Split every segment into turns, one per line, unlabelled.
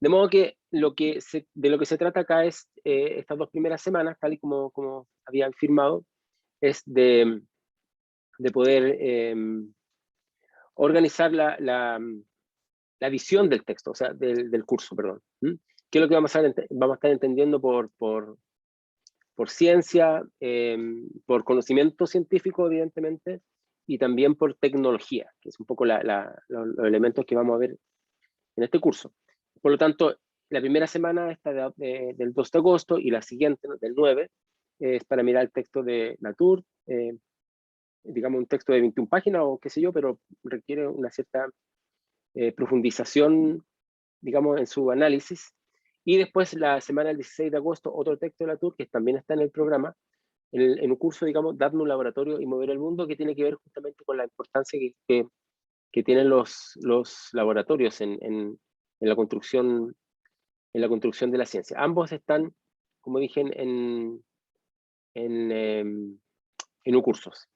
De modo que, de lo que se trata acá es, estas 2 primeras semanas, tal y como habían firmado, es de poder organizar la visión del texto, o sea, del curso, perdón. ¿Mm? ¿Qué es lo que vamos a estar entendiendo por ciencia, por conocimiento científico, evidentemente, y también por tecnología, que es un poco los elementos que vamos a ver en este curso? Por lo tanto, la primera semana está del 2 de agosto y la siguiente, ¿no?, del 9, es para mirar el texto de Latour, digamos un texto de 21 páginas o qué sé yo, pero requiere una cierta profundización, digamos, en su análisis. Y después, la semana del 16 de agosto, otro texto de Latour que también está en el programa, en un curso, digamos, Darme un laboratorio y mover el mundo, que tiene que ver justamente con la importancia que tienen los laboratorios la construcción, en la construcción de la ciencia. Ambos están, como dije, en, em, en cursos.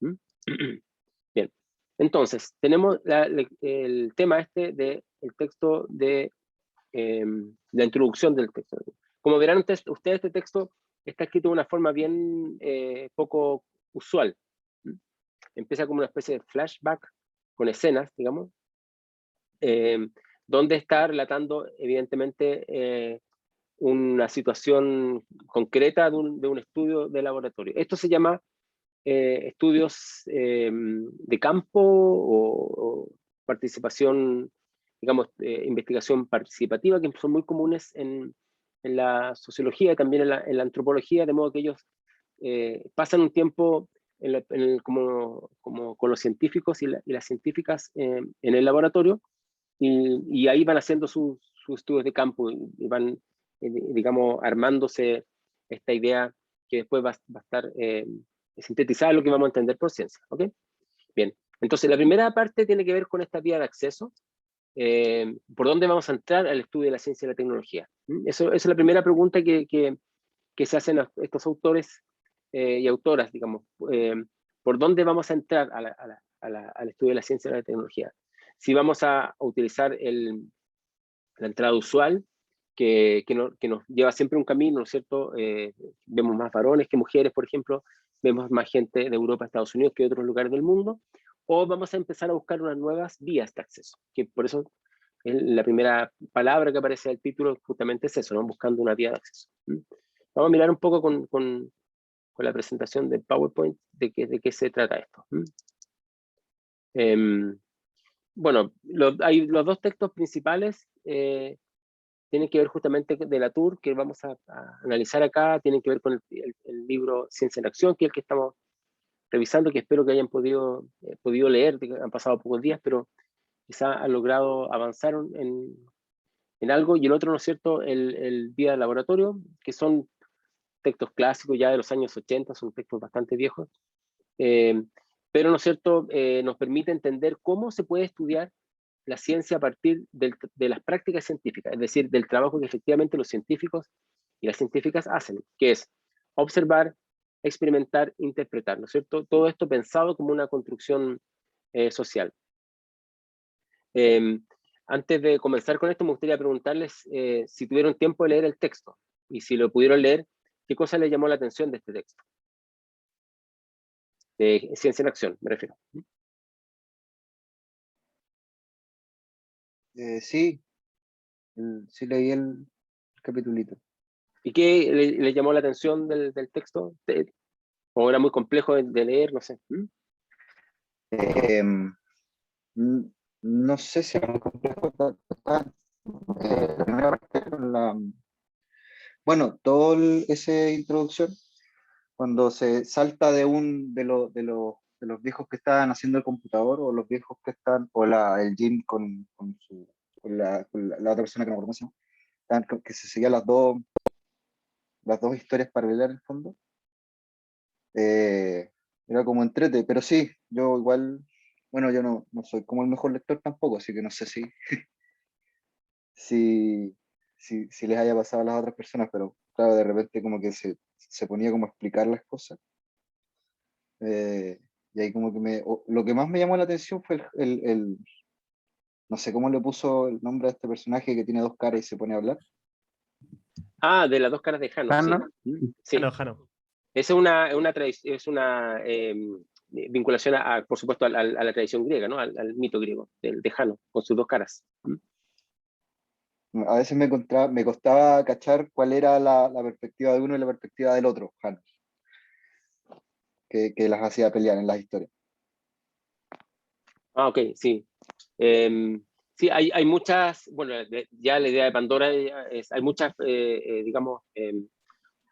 Bien, entonces, tenemos el tema este del texto de la introducción del texto. Como verán ustedes, este texto está escrito de una forma bien poco usual. Empieza como una especie de flashback con escenas, digamos, eh, donde está relatando, evidentemente, una situación concreta de un estudio de laboratorio. Esto se llama estudios de campo o participación, digamos, investigación participativa, que son muy comunes en la sociología y también en la antropología, de modo que ellos pasan un tiempo como con los científicos y las científicas en el laboratorio, y ahí van haciendo sus estudios de campo y van, digamos, armándose esta idea que después va a estar sintetizada en lo que vamos a entender por ciencia. ¿Ok? Bien, entonces la primera parte tiene que ver con esta vía de acceso, por dónde vamos a entrar al estudio de la ciencia y la tecnología. Esa es la primera pregunta que se hacen estos autores y autoras, digamos, por dónde vamos a entrar al estudio de la ciencia y la tecnología. Si vamos a utilizar la entrada usual, que nos lleva siempre un camino, ¿no es cierto? Vemos más varones que mujeres, por ejemplo, vemos más gente de Europa, Estados Unidos que de otros lugares del mundo, o vamos a empezar a buscar unas nuevas vías de acceso, que por eso la primera palabra que aparece en el título justamente es eso, ¿no? Buscando una vía de acceso. Vamos a mirar un poco con la presentación de PowerPoint de qué se trata esto. Em, bueno, hay los dos textos principales, tienen que ver justamente de Latour, que vamos a analizar acá, tienen que ver con el libro Ciencia en Acción, que es el que estamos revisando, que espero que hayan podido leer, han pasado pocos días, pero quizá han logrado avanzar en algo, y el otro, ¿no es cierto?, el Vía de Laboratorio, que son textos clásicos ya de los años 80, son textos bastante viejos, eh, pero, ¿no es cierto?, nos permite entender cómo se puede estudiar la ciencia a partir de las prácticas científicas, es decir, del trabajo que efectivamente los científicos y las científicas hacen, que es observar, experimentar, interpretar, ¿no es cierto? Todo esto pensado como una construcción social. Eh, Antes de comenzar con esto, me gustaría preguntarles si tuvieron tiempo de leer el texto y si lo pudieron leer, ¿qué cosa les llamó la atención de este texto? De Ciencia en Acción, me refiero.
Sí, sí leí el capitulito.
¿Y qué le llamó la atención del texto? ¿O era muy complejo de leer? No sé.
Em, n- no sé si es muy complejo. La primera parte, bueno, todo esa introducción, cuando se salta de los viejos que estaban haciendo el computador, o los viejos que están, o el Jim con la otra persona que no conocen, que se seguían las dos historias paralelas en el fondo. Eh, Era como entrete, pero sí, yo igual, bueno, yo no soy como el mejor lector tampoco, así que no sé si, si les haya pasado a las otras personas, pero claro, de repente como que se ponía como a explicar las cosas. Y ahí como que lo que más me llamó la atención fue no sé cómo le puso el nombre a este personaje que tiene dos caras y se pone a hablar.
Ah, de las dos caras de Jano, sí.
Jano.
Sí.
Jano.
Es una vinculación, por supuesto, a la tradición griega, ¿no? Al mito griego, de Jano, con sus dos caras.
A veces me costaba cachar cuál era la perspectiva de uno y la perspectiva del otro, Jano, que las hacía pelear en las historias.
Ah, ok, sí. Sí, hay muchas, bueno, ya la idea de Pandora hay muchas, digamos,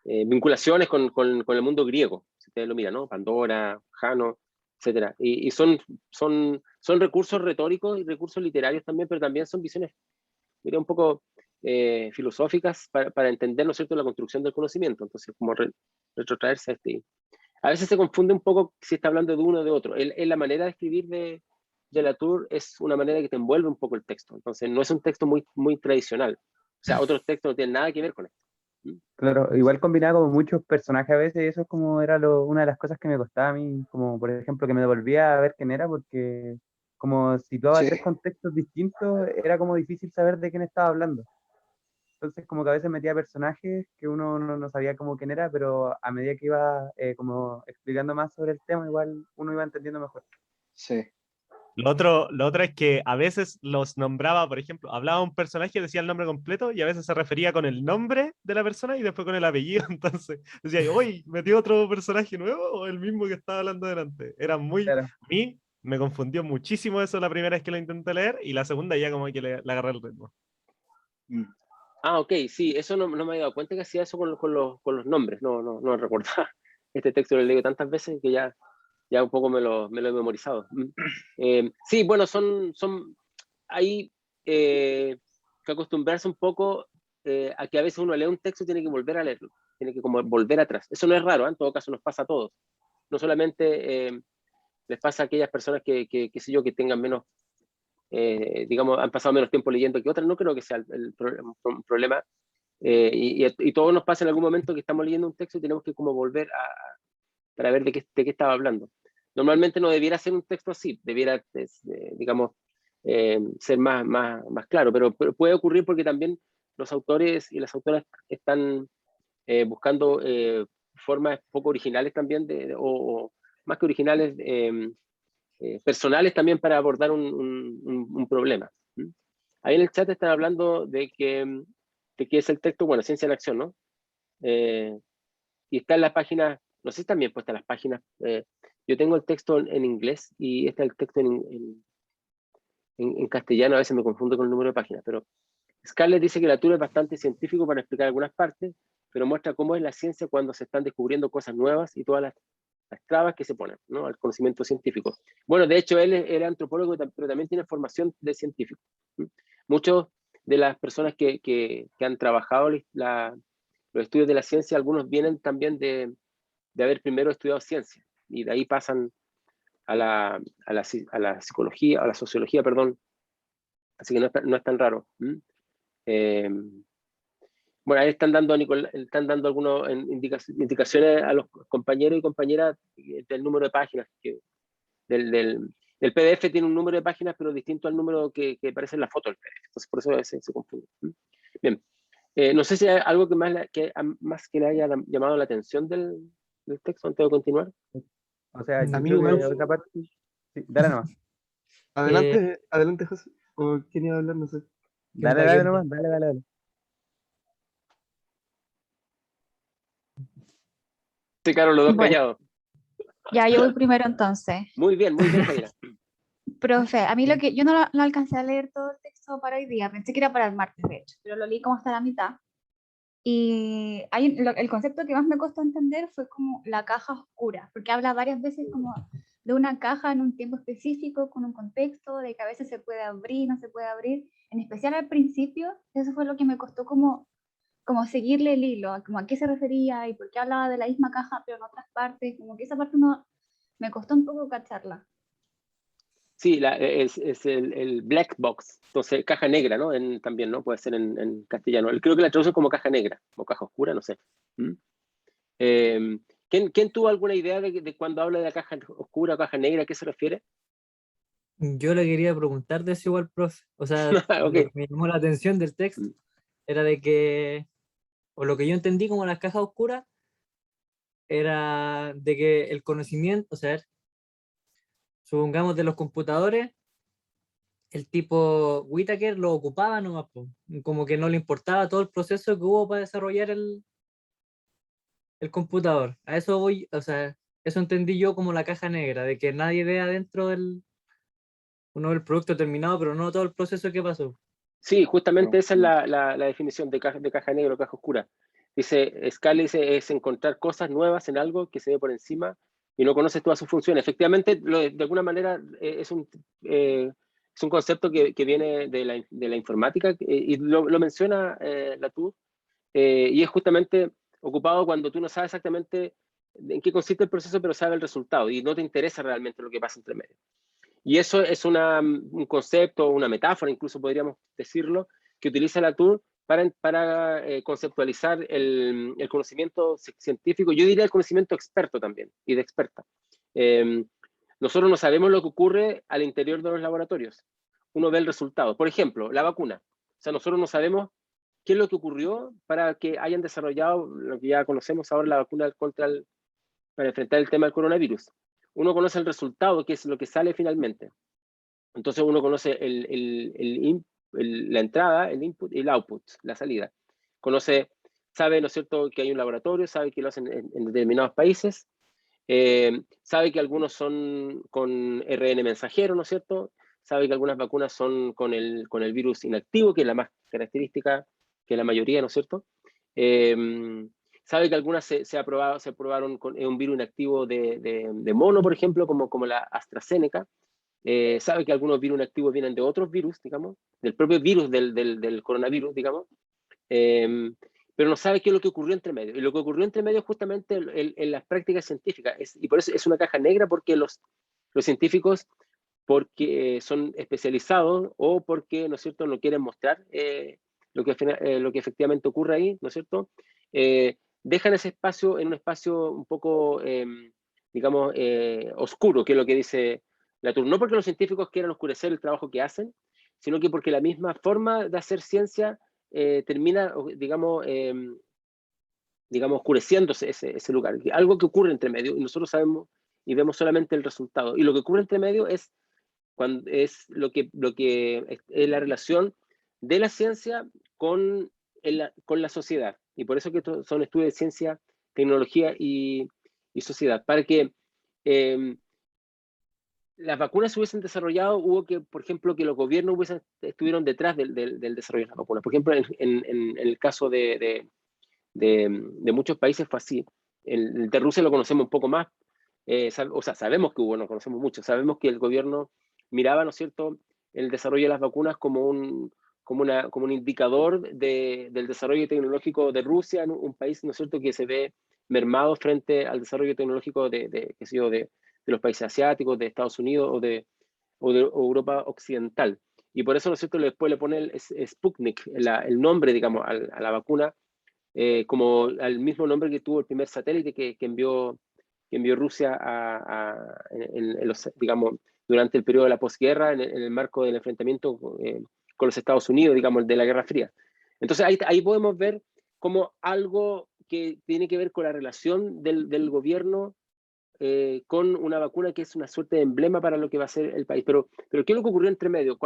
vinculaciones con el mundo griego, si ustedes lo miran, ¿no? Pandora, Jano, etcétera. Y son recursos retóricos y recursos literarios también, pero también son visiones, diría, un poco filosóficas para entender, ¿no es cierto?, la construcción del conocimiento. Entonces, como retrotraerse a este. A veces se confunde un poco si está hablando de uno o de otro. La manera de escribir de Latour es una manera que te envuelve un poco el texto. Entonces, no es un texto muy, muy tradicional. O sea, otros textos no tienen nada que ver con esto.
Claro, igual combinaba como muchos personajes a veces, y eso es como era una de las cosas que me costaba a mí, como por ejemplo que me devolvía a ver quién era, porque como situaba
Sí,
tres contextos distintos, era como difícil saber de quién estaba hablando. Entonces como que a veces metía personajes que uno no sabía como quién era, pero a medida que iba como explicando más sobre el tema, igual uno iba entendiendo mejor.
sí.
Lo otro es que a veces los nombraba, por ejemplo, hablaba un personaje, decía el nombre completo y a veces se refería con el nombre de la persona y después con el apellido. Entonces decía, oye, ¿metió otro personaje nuevo o el mismo que estaba hablando delante? Era muy...
Claro.
A mí me confundió muchísimo eso la primera vez que lo intenté leer y la segunda ya como que le agarré el ritmo.
Mm.
Ah, ok, sí, eso no me había dado cuenta que hacía eso con los nombres. No recordaba. Este texto lo he leído tantas veces que ya un poco me lo he memorizado. Sí, bueno, hay que acostumbrarse un poco a que a veces uno lee un texto y tiene que volver a leerlo, tiene que como volver atrás. Eso no es raro, ¿eh? En todo caso nos pasa a todos. No solamente les pasa a aquellas personas qué sé yo, que tengan menos, digamos, han pasado menos tiempo leyendo que otras, no creo que sea un problema. Y todos nos pasa en algún momento que estamos leyendo un texto y tenemos que como volver para ver de qué estaba hablando. Normalmente no debiera ser un texto así, debiera, digamos, ser más claro, pero puede ocurrir porque también los autores y las autoras están buscando formas poco originales también, o más que originales, personales también para abordar un problema. Ahí en el chat están hablando de que es el texto, bueno, Ciencia en Acción, ¿no? Y está en la página, no sé si también puesta en las páginas, yo tengo el texto en inglés y está el texto en castellano, a veces me confundo con el número de páginas, pero Scarlett dice que Latour es bastante científico para explicar algunas partes, pero muestra cómo es la ciencia cuando se están descubriendo cosas nuevas y todas las trabas que se ponen, ¿no?, al conocimiento científico. Bueno, de hecho, él era antropólogo, pero también tiene formación de científico. Muchos de las personas que han trabajado los estudios de la ciencia, algunos vienen también de haber primero estudiado ciencia, y de ahí pasan a la psicología, a la sociología, perdón. Así que no es tan raro. Eh, bueno, ahí están dando algunas indicaciones a los compañeros y compañeras del número de páginas. El PDF tiene un número de páginas, pero distinto al número que aparece en la foto del PDF. Entonces, por eso a veces se confunde. Bien. No sé si hay algo más que le haya llamado la atención del texto antes de continuar.
O sea,
A
yo
mí
creo
igual.
que otra parte... Sí, dale nomás.
Adelante, José. ¿O quién iba a hablar? No sé. ¿Quién está
Dale
quieto?
nomás, dale.
Se quedaron los dos
Bueno,
callados.
ya yo voy primero entonces.
Muy bien, Javiera.
Profe, a mí lo que yo no alcancé a leer todo el texto para hoy día, pensé que era para el martes, de hecho, pero lo leí como hasta la mitad. Y el concepto que más me costó entender fue como la caja oscura, porque habla varias veces como de una caja en un tiempo específico, con un contexto, de que a veces se puede abrir, no se puede abrir, en especial al principio. Eso fue lo que me costó como seguirle el hilo, como a qué se refería y por qué hablaba de la misma caja, pero en otras partes, como que esa parte no, me costó un poco cacharla.
Sí, es el black box, entonces caja negra, ¿no? También, ¿no? Puede ser en castellano. Creo que la traducen como caja negra, o caja oscura, no sé. ¿Quién tuvo alguna idea de cuando habla de la caja oscura o caja negra, a qué se refiere?
Yo le quería preguntar de eso igual, profe. O sea, lo
Ok.
que me llamó la atención del texto era de que, o lo que yo entendí como las cajas oscuras, era de que el conocimiento, o sea, supongamos de los computadores, el tipo Whittaker lo ocupaba nomás, po. Como que no le importaba todo el proceso que hubo para desarrollar el computador. A eso voy, o sea, eso entendí yo como la caja negra, de que nadie ve adentro uno ve el producto terminado, pero no todo el proceso que pasó.
Sí, justamente
Claro.
esa es la definición de caja negra o caja oscura. Dice, Scully dice, es encontrar cosas nuevas en algo que se ve por encima y no conoces todas sus funciones. Efectivamente, de alguna manera es un concepto que viene de la informática y lo menciona Latour, y es justamente ocupado cuando tú no sabes exactamente en qué consiste el proceso, pero sabes el resultado y no te interesa realmente lo que pasa entre medio. Y eso es un concepto, una metáfora, incluso podríamos decirlo, que utiliza Latour para conceptualizar el conocimiento científico, yo diría el conocimiento experto también, y de experta. Nosotros no sabemos lo que ocurre al interior de los laboratorios. Uno ve el resultado. Por ejemplo, la vacuna. O sea, nosotros no sabemos qué es lo que ocurrió para que hayan desarrollado lo que ya conocemos ahora, la vacuna para enfrentar el tema del coronavirus. Uno conoce el resultado, que es lo que sale finalmente. Entonces uno conoce la entrada, el input y el output, la salida. Sabe, ¿no es cierto?, que hay un laboratorio, sabe que lo hacen en determinados países, sabe que algunos son con RN mensajero, ¿no es cierto? Sabe que algunas vacunas son con el virus inactivo, que es la más característica que la mayoría, ¿no es cierto? Sabe que algunas se aprobaron con un virus inactivo de mono, por ejemplo, como la AstraZeneca. Sabe que algunos virus inactivos vienen de otros virus, digamos, del propio virus del coronavirus, digamos, pero no sabe qué es lo que ocurrió entre medio. Y lo que ocurrió entre medio es justamente en las prácticas científicas, y por eso es una caja negra, porque los científicos, porque son especializados o porque, ¿no es cierto?, no quieren mostrar lo que efectivamente ocurre ahí, ¿no es cierto?, dejan ese espacio en un espacio un poco, digamos, oscuro, que es lo que dice Latour. No porque los científicos quieran oscurecer el trabajo que hacen, sino que porque la misma forma de hacer ciencia termina, digamos, oscureciéndose ese lugar. Algo que ocurre entre medio y nosotros sabemos y vemos solamente el resultado. Y lo que ocurre entre medio es lo que es la relación de la ciencia con la sociedad. Y por eso que son estudios de ciencia, tecnología y sociedad. Para que las vacunas se hubiesen desarrollado, hubo que, por ejemplo, que los gobiernos estuvieron detrás del desarrollo de las vacunas. Por ejemplo, en el caso de muchos países fue así. El de Rusia lo conocemos un poco más, o sea, sabemos que hubo, no conocemos mucho, sabemos que el gobierno miraba, ¿no es cierto?, el desarrollo de las vacunas como un indicador del desarrollo tecnológico de Rusia, en un país, ¿no es cierto?, que se ve mermado frente al desarrollo tecnológico de los países asiáticos, de Estados Unidos o de Europa occidental. Y por eso, ¿no es cierto?, después le pone el Sputnik, el nombre, digamos, a la vacuna, como al mismo nombre que tuvo el primer satélite que envió Rusia digamos, durante el periodo de la posguerra, en el marco del enfrentamiento con los Estados Unidos, digamos, de la Guerra Fría. Entonces ahí podemos ver como algo que tiene que ver con la relación del gobierno con una vacuna que es una suerte de emblema para lo que va a ser el país. Pero ¿qué es lo que ocurrió entre medio?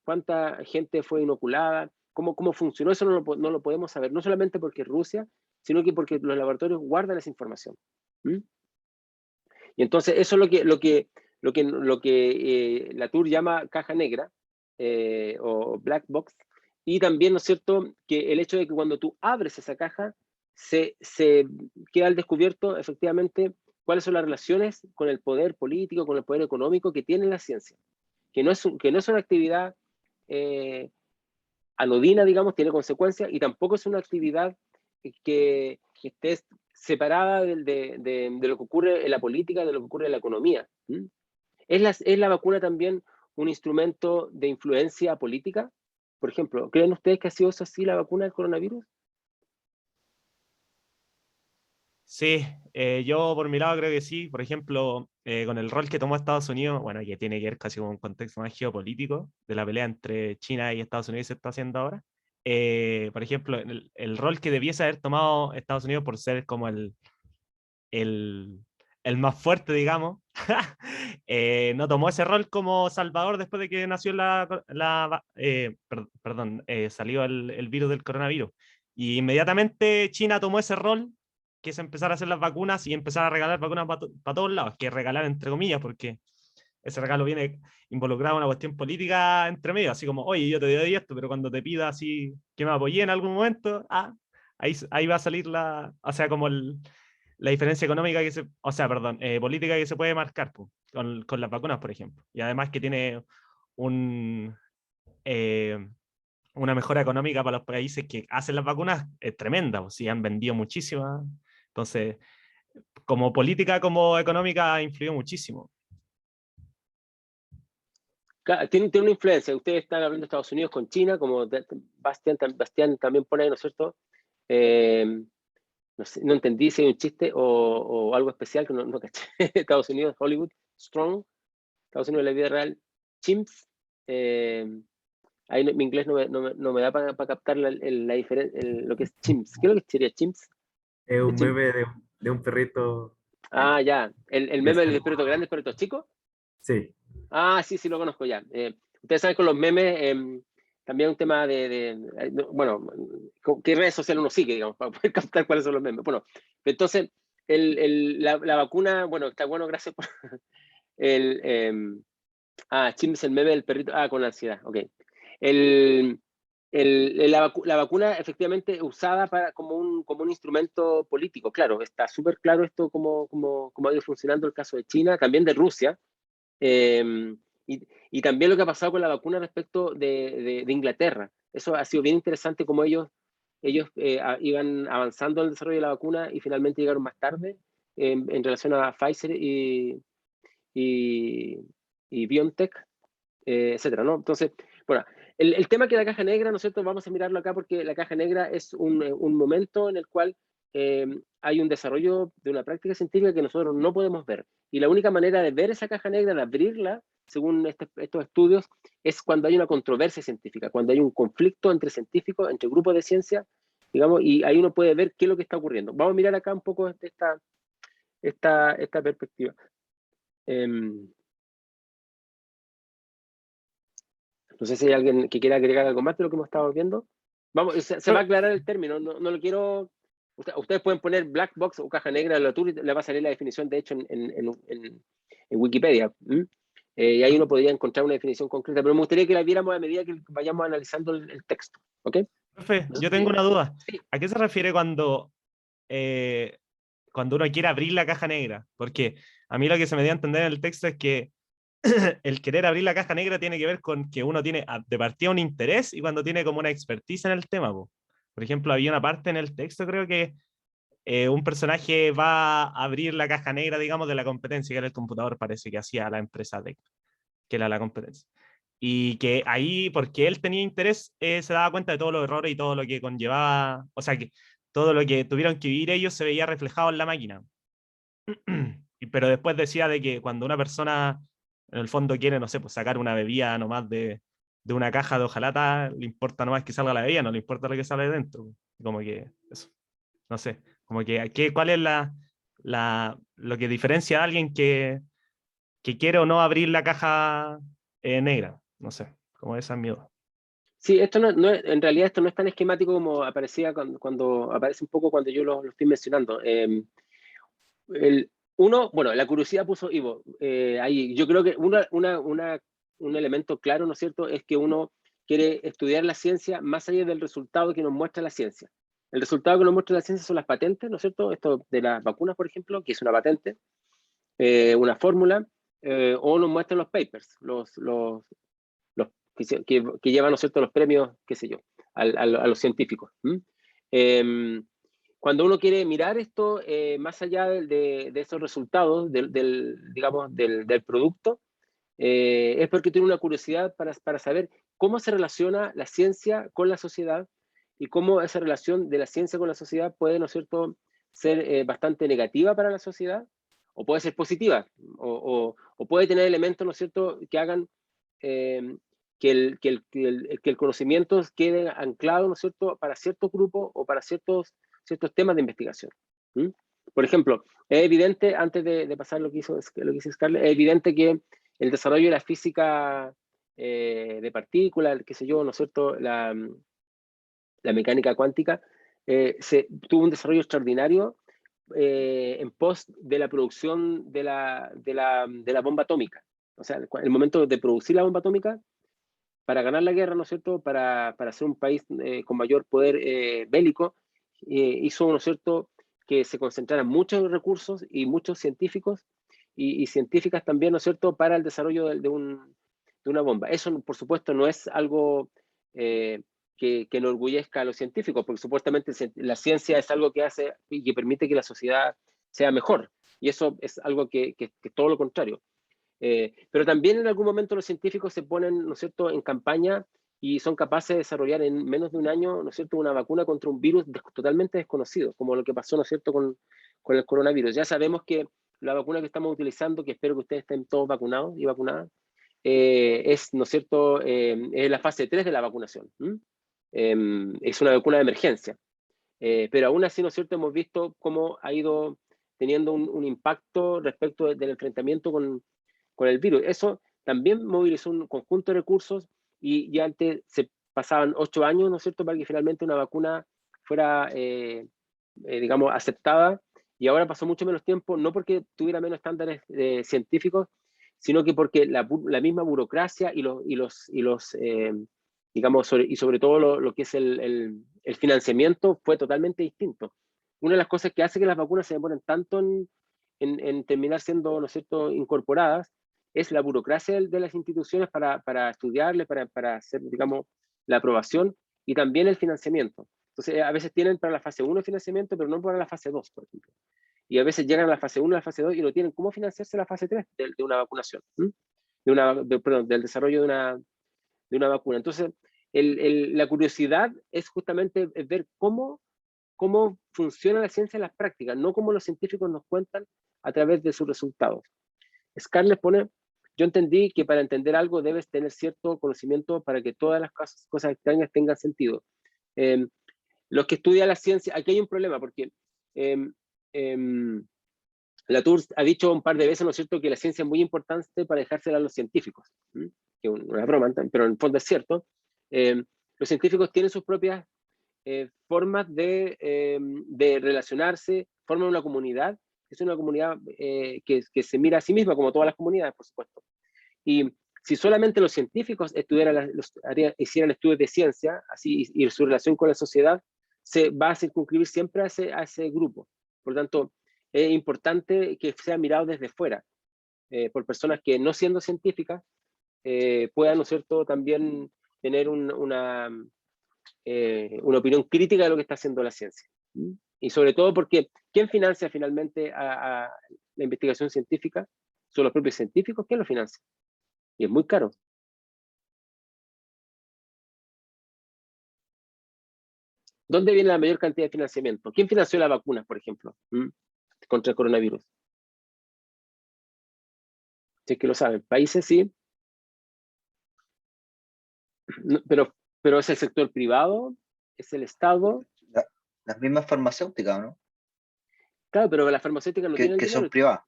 ¿Cuánta gente fue inoculada? ¿Cómo funcionó? Eso no lo podemos saber, no solamente porque es Rusia, sino que porque los laboratorios guardan esa información. Y entonces eso es lo que Latour llama caja negra o black box. Y también, ¿no es cierto?, que el hecho de que cuando tú abres esa caja, se queda al descubierto efectivamente cuáles son las relaciones con el poder político, con el poder económico que tiene la ciencia. Que no es una actividad anodina, digamos, tiene consecuencias, y tampoco es una actividad que esté separada de lo que ocurre en la política, de lo que ocurre en la economía. ¿Es la vacuna también un instrumento de influencia política? Por ejemplo, ¿creen ustedes que ha sido así la vacuna del coronavirus?
Sí, yo por mi lado creo que sí. Por ejemplo, con el rol que tomó Estados Unidos, bueno, que tiene que ver casi con un contexto más geopolítico de la pelea entre China y Estados Unidos que se está haciendo ahora. Por ejemplo, el rol que debiese haber tomado Estados Unidos por ser como el, el más fuerte, digamos, no tomó ese rol como salvador después de que nació salió el virus del coronavirus. Y inmediatamente China tomó ese rol, que es empezar a hacer las vacunas y empezar a regalar vacunas para todos lados, que regalar entre comillas, porque ese regalo viene involucrado en una cuestión política entre medio, así como, oye, yo te doy esto, pero cuando te pida así que me apoyé en algún momento, ahí va a salir o sea, como la diferencia económica o sea, perdón, política que se puede marcar con las vacunas, por ejemplo. Y además que tiene un, eh, una mejora económica para los países que hacen las vacunas es tremenda, pues sí, han vendido muchísimas. Entonces, como política, como económica, ha influido muchísimo.
Tiene una influencia. Ustedes están hablando de Estados Unidos con China, como Bastián también pone ahí, ¿no es cierto? No sé, no entendí si hay un chiste o algo especial que no caché. Estados Unidos, Hollywood, Strong, Estados Unidos, la vida real, Chimps. Ahí mi inglés no me da para captar la diferencia, lo que es Chimps. ¿Qué es lo que sería Chimps?
Es un
Chimp.
meme de un perrito.
Ah, ya. El meme del perrito grande, el perrito chico.
Sí.
Ah, sí, lo conozco ya. Ustedes saben con los memes, también un tema bueno, ¿qué redes sociales uno sigue, digamos, para poder captar cuáles son los memes? Bueno, entonces, la vacuna, bueno, está bueno, gracias por Chimps, el meme del perrito, con ansiedad, ok. La vacuna efectivamente usada como un instrumento político, claro, está súper claro esto cómo ha ido funcionando el caso de China, también de Rusia. Y también lo que ha pasado con la vacuna respecto de Inglaterra. Eso ha sido bien interesante como ellos iban avanzando en el desarrollo de la vacuna y finalmente llegaron más tarde en relación a Pfizer y BioNTech, etcétera, ¿no? Entonces, bueno, el tema que la caja negra, ¿no es cierto? Vamos a mirarlo acá porque la caja negra es un momento en el cual hay un desarrollo de una práctica científica que nosotros no podemos ver. Y la única manera de ver esa caja negra, de abrirla, según estos estudios, es cuando hay una controversia científica, cuando hay un conflicto entre científicos, entre grupos de ciencia, digamos, y ahí uno puede ver qué es lo que está ocurriendo. Vamos a mirar acá un poco esta perspectiva. No sé si hay alguien que quiera agregar algo más de lo que hemos estado viendo. Vamos, se va a aclarar el término, no lo quiero... Ustedes pueden poner black box o caja negra de la TUR y le va a salir la definición, de hecho, en Wikipedia. Y ahí uno podría encontrar una definición concreta, pero me gustaría que la viéramos a medida que vayamos analizando el texto. ¿Ok?
Profe, yo tengo una duda.
Sí.
¿A qué se refiere cuando uno quiere abrir la caja negra? Porque a mí lo que se me dio a entender en el texto es que el querer abrir la caja negra tiene que ver con que uno tiene de partida un interés y cuando tiene como una expertise en el tema. Por ejemplo, había una parte en el texto, creo que un personaje va a abrir la caja negra, digamos, de la competencia, que era el computador, parece que hacía la empresa DEC, que era la competencia. Y que ahí, porque él tenía interés, se daba cuenta de todos los errores y todo lo que conllevaba, o sea, que todo lo que tuvieron que vivir ellos se veía reflejado en la máquina. Pero después decía de que cuando una persona en el fondo quiere, no sé, pues sacar una bebida nomás de una caja de hojalata, le importa nomás que salga la bebida, no le importa lo que sale de dentro. Como que eso, no sé, como que ¿cuál es lo que diferencia a alguien que quiere o no abrir la caja negra? No sé, como esa es mi duda.
Sí, esto en realidad esto no es tan esquemático como aparecía cuando aparece un poco cuando yo lo estoy mencionando. Bueno, la curiosidad puso Ivo. Ahí, yo creo que un elemento claro, ¿no es cierto?, es que uno quiere estudiar la ciencia más allá del resultado que nos muestra la ciencia. El resultado que nos muestra la ciencia son las patentes, ¿no es cierto? Esto de las vacunas, por ejemplo, que es una patente, una fórmula, o nos muestran los papers, los que llevan, ¿no es cierto?, los premios, qué sé yo, a los científicos. Cuando uno quiere mirar esto más allá de esos resultados, digamos, del producto, es porque tiene una curiosidad para saber cómo se relaciona la ciencia con la sociedad y cómo esa relación de la ciencia con la sociedad puede, ¿no es cierto?, ser bastante negativa para la sociedad, o puede ser positiva, o puede tener elementos, ¿no es cierto?, que hagan que el conocimiento quede anclado, ¿no es cierto?, para ciertos grupos o para ciertos temas de investigación. ¿Mm? Por ejemplo, es evidente, antes de pasar lo que hizo Scarlett, es evidente que el desarrollo de la física de partículas, qué sé yo, ¿no es cierto?, la mecánica cuántica, tuvo un desarrollo extraordinario en pos de la producción de la bomba atómica. O sea, el momento de producir la bomba atómica, para ganar la guerra, ¿no es cierto?, para ser un país con mayor poder bélico, hizo, ¿no es cierto?, que se concentraran muchos recursos y muchos científicos y científicas también, ¿no es cierto?, para el desarrollo de una bomba. Eso, por supuesto, no es algo que enorgullezca a los científicos, porque supuestamente la ciencia es algo que hace y que permite que la sociedad sea mejor. Y eso es algo que es todo lo contrario. Pero también en algún momento los científicos se ponen, ¿no es cierto?, en campaña y son capaces de desarrollar en menos de un año, ¿no es cierto?, una vacuna contra un virus totalmente desconocido, como lo que pasó, ¿no es cierto?, con el coronavirus. Ya sabemos que la vacuna que estamos utilizando, que espero que ustedes estén todos vacunados y vacunadas, es, ¿no es cierto?, es la fase 3 de la vacunación. Es una vacuna de emergencia. Pero aún así, ¿no es cierto?, hemos visto cómo ha ido teniendo un impacto respecto del enfrentamiento con el virus. Eso también movilizó un conjunto de recursos y ya antes se pasaban 8 años, ¿no es cierto?, para que finalmente una vacuna fuera, digamos, aceptada, y ahora pasó mucho menos tiempo, no porque tuviera menos estándares científicos, sino que porque la misma burocracia y los digamos, y sobre todo lo que es el financiamiento fue totalmente distinto. Una de las cosas que hace que las vacunas se demoren tanto en terminar siendo, ¿no es cierto?, incorporadas, es la burocracia de las instituciones para estudiarle, para hacer, digamos, la aprobación y también el financiamiento. Entonces, a veces tienen para la fase 1 financiamiento, pero no para la fase 2, por ejemplo. Y a veces llegan a la fase 1, a la fase 2 y no tienen cómo financiarse la fase 3 de una vacunación, perdón, del desarrollo de una vacuna. Entonces, la curiosidad es justamente ver cómo funciona la ciencia en las prácticas, no como los científicos nos cuentan a través de sus resultados. Scarlett pone, yo entendí que para entender algo debes tener cierto conocimiento para que todas las cosas extrañas tengan sentido. Los que estudian la ciencia, aquí hay un problema, porque Latour ha dicho un par de veces, ¿no es cierto?, que la ciencia es muy importante para dejársela a los científicos. Que es una broma, pero en el fondo es cierto. Los científicos tienen sus propias formas de relacionarse, forman una comunidad, es una comunidad que se mira a sí misma, como todas las comunidades, por supuesto. Y si solamente los científicos hicieran estudios de ciencia, así, y su relación con la sociedad, se va a circunscribir siempre a ese grupo. Por lo tanto, es importante que sea mirado desde fuera, por personas que, no siendo científicas, puedan, ¿no es cierto?, también tener una opinión crítica de lo que está haciendo la ciencia. Y sobre todo porque, ¿quién financia finalmente a la investigación científica? ¿Son los propios científicos? ¿Quién lo financia? Y es muy caro. ¿Dónde viene la mayor cantidad de financiamiento? ¿Quién financió las vacunas, por ejemplo, contra el coronavirus? Si es que lo saben. Países sí. No, pero es el sector privado, es el Estado.
Las mismas farmacéuticas, ¿no?
Claro, pero las farmacéuticas no tienen
Que
dinero.
son privadas.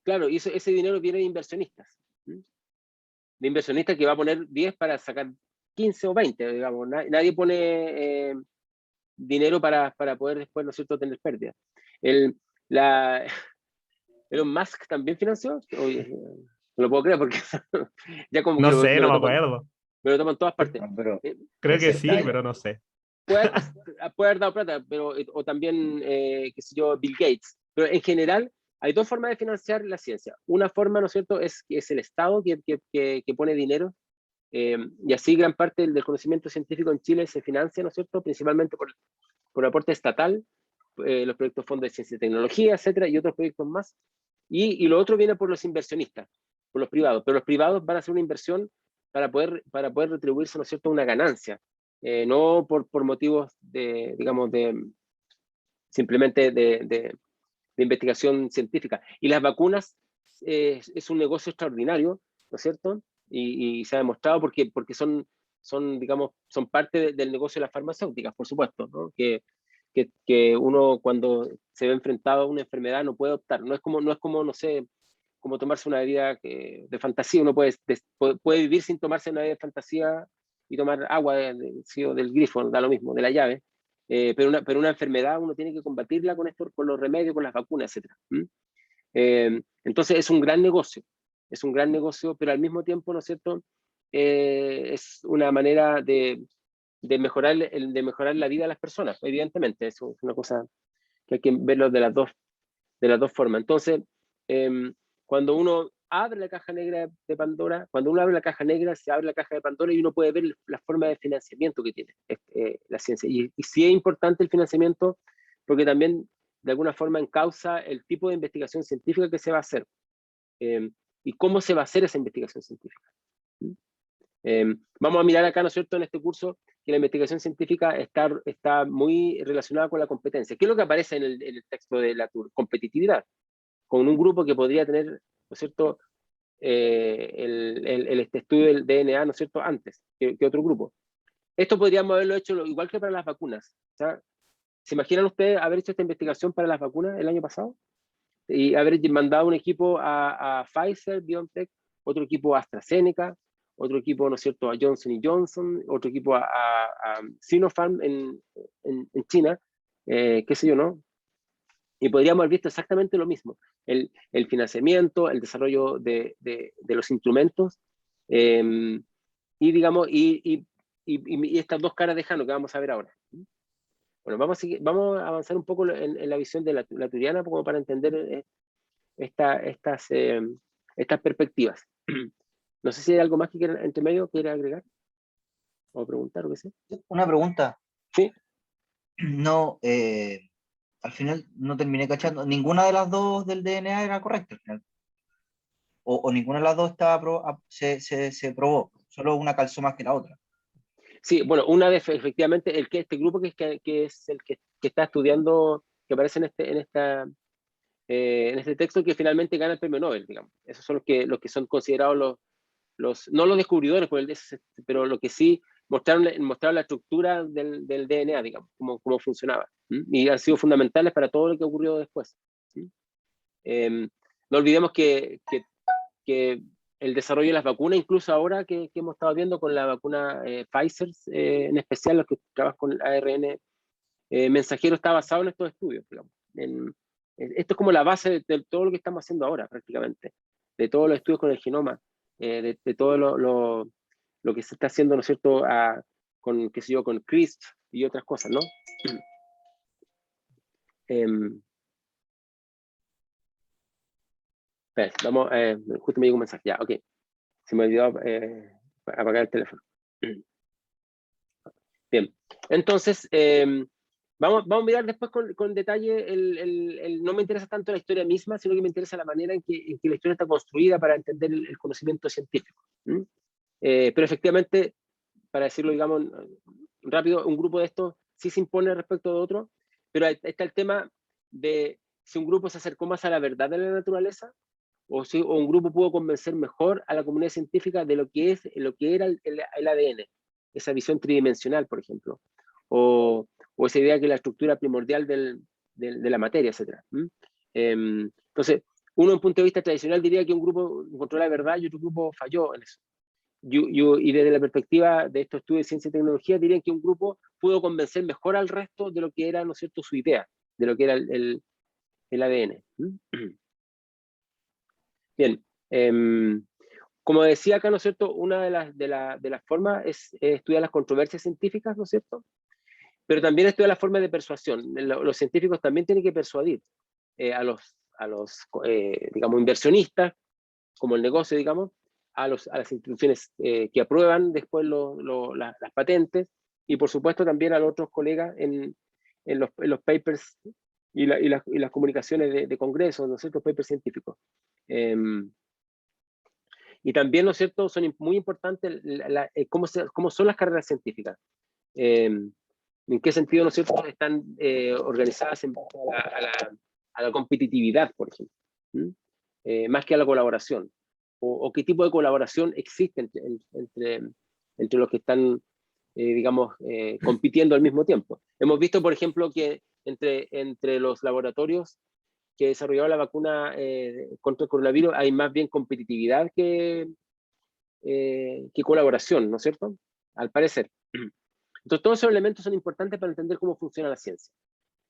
Claro, y ese dinero viene de inversionistas. De inversionistas que va a poner 10 para sacar 15 o 20, digamos. Nadie pone dinero para poder después, ¿no es cierto?, tener pérdidas. Elon Musk también financió. Oye, no lo puedo creer porque ya como
No
que
sé, no me
toman,
acuerdo.
me lo toman en todas partes.
No, pero
Creo que
ese
sí,
detalle.
pero no sé.
Puede haber dado plata, pero, o también, qué sé yo, Bill Gates. Pero en general, hay dos formas de financiar la ciencia. Una forma, ¿no es cierto?, es el Estado que pone dinero, y así gran parte del conocimiento científico en Chile se financia, ¿no es cierto?, principalmente por aporte estatal, los proyectos fondos de ciencia y tecnología, etcétera, y otros proyectos más. Y lo otro viene por los inversionistas, por los privados. Pero los privados van a hacer una inversión para poder retribuirse, ¿no es cierto?, una ganancia. No por motivos de, digamos, simplemente de investigación científica. Y las vacunas es un negocio extraordinario, ¿no es cierto? Y se ha demostrado porque digamos, son parte del negocio de las farmacéuticas, por supuesto, ¿no? Que uno cuando se ve enfrentado a una enfermedad no puede optar. No es como, no sé, como tomarse una bebida de fantasía. Uno puede vivir sin tomarse una bebida de fantasía y tomar agua del grifo, da lo mismo, de la llave. Pero una enfermedad uno tiene que combatirla con los remedios, con las vacunas, etc. Entonces es un gran negocio, pero al mismo tiempo, ¿no es cierto? Es una manera de mejorar la vida de las personas, evidentemente. Eso es una cosa que hay que verlo de las dos formas. Entonces, cuando uno abre la caja negra de Pandora, cuando uno abre la caja negra, se abre la caja de Pandora y uno puede ver la forma de financiamiento que tiene la ciencia. Y sí es importante el financiamiento porque también de alguna forma encausa el tipo de investigación científica que se va a hacer y cómo se va a hacer esa investigación científica. Vamos a mirar acá, ¿no es cierto?, en este curso, que la investigación científica está muy relacionada con la competencia. ¿Qué es lo que aparece en el texto de la competitividad? Con un grupo que podría tener, ¿no es cierto?, este estudio del DNA, ¿no es cierto?, antes que otro grupo. Esto podríamos haberlo hecho igual que para las vacunas. O sea, ¿se imaginan ustedes haber hecho esta investigación para las vacunas el año pasado? Y haber mandado un equipo a Pfizer, BioNTech, otro equipo a AstraZeneca, otro equipo, ¿no es cierto?, a Johnson Johnson, otro equipo a Sinopharm en China, qué sé yo, ¿no? Y podríamos haber visto exactamente lo mismo, el financiamiento, el desarrollo de los instrumentos, y digamos, y estas dos caras de Jano que vamos a ver ahora. Bueno, vamos a avanzar un poco en la visión de la turiana como para entender estas perspectivas. No sé si hay algo más que quieran, entre medio quiera agregar o preguntar o qué sé.
Una pregunta.
Sí.
No, al final no terminé cachando. Ninguna de las dos del DNA era correcta al final. O ninguna de las dos estaba se probó. Solo una calzó más que la otra.
Sí, bueno, efectivamente, este grupo que es el que está estudiando, que aparece en este texto, que finalmente gana el premio Nobel, digamos. Esos son los que son considerados no los descubridores, pero lo que sí mostraron la estructura del DNA, digamos, cómo funcionaba. Y han sido fundamentales para todo lo que ocurrió después. No olvidemos que el desarrollo de las vacunas, incluso ahora que hemos estado viendo con la vacuna Pfizer, en especial los que trabajan con el ARN mensajero, está basado en estos estudios, digamos. Esto es como la base de todo lo que estamos haciendo ahora, prácticamente, de todos los estudios con el genoma, de todo lo que se está haciendo, ¿no es cierto?, con, qué sé yo, con CRISPR y otras cosas, ¿no? Vamos, justo me llegó un mensaje, ya, ok. Se me olvidó apagar el teléfono. Bien, entonces, vamos a mirar después con detalle, no me interesa tanto la historia misma, sino que me interesa la manera en que la historia está construida para entender el conocimiento científico. Pero efectivamente, para decirlo, digamos, rápido, un grupo de estos sí se impone respecto de otro, pero está el tema de si un grupo se acercó más a la verdad de la naturaleza, o un grupo pudo convencer mejor a la comunidad científica de lo que era el ADN, esa visión tridimensional, por ejemplo, o esa idea que la estructura primordial de la materia, etc. Entonces, uno, en un punto de vista tradicional, diría que un grupo encontró la verdad y otro grupo falló en eso. Y desde la perspectiva de estos estudios de ciencia y tecnología, dirían que un grupo pudo convencer mejor al resto de lo que era, ¿no es cierto?, su idea, de lo que era el ADN. Bien, como decía acá, ¿no es cierto?, una de las formas es estudiar las controversias científicas, ¿no es cierto?, pero también estudiar las formas de persuasión. Los científicos también tienen que persuadir a los digamos, inversionistas, como el negocio, digamos, a las instituciones que aprueban después las patentes, y por supuesto también a los otros colegas en los papers y las comunicaciones de congresos, ¿no es cierto?, papers científicos. Y también, ¿no es cierto?, son muy importantes cómo son las carreras científicas. ¿En qué sentido, ¿no es cierto?, están organizadas en base a la competitividad, por ejemplo, más que a la colaboración? O qué tipo de colaboración existe entre los que están, digamos, compitiendo al mismo tiempo. Hemos visto, por ejemplo, que entre los laboratorios que desarrollaron la vacuna contra el coronavirus hay más bien competitividad que colaboración, ¿no es cierto? Al parecer. Entonces, todos esos elementos son importantes para entender cómo funciona la ciencia.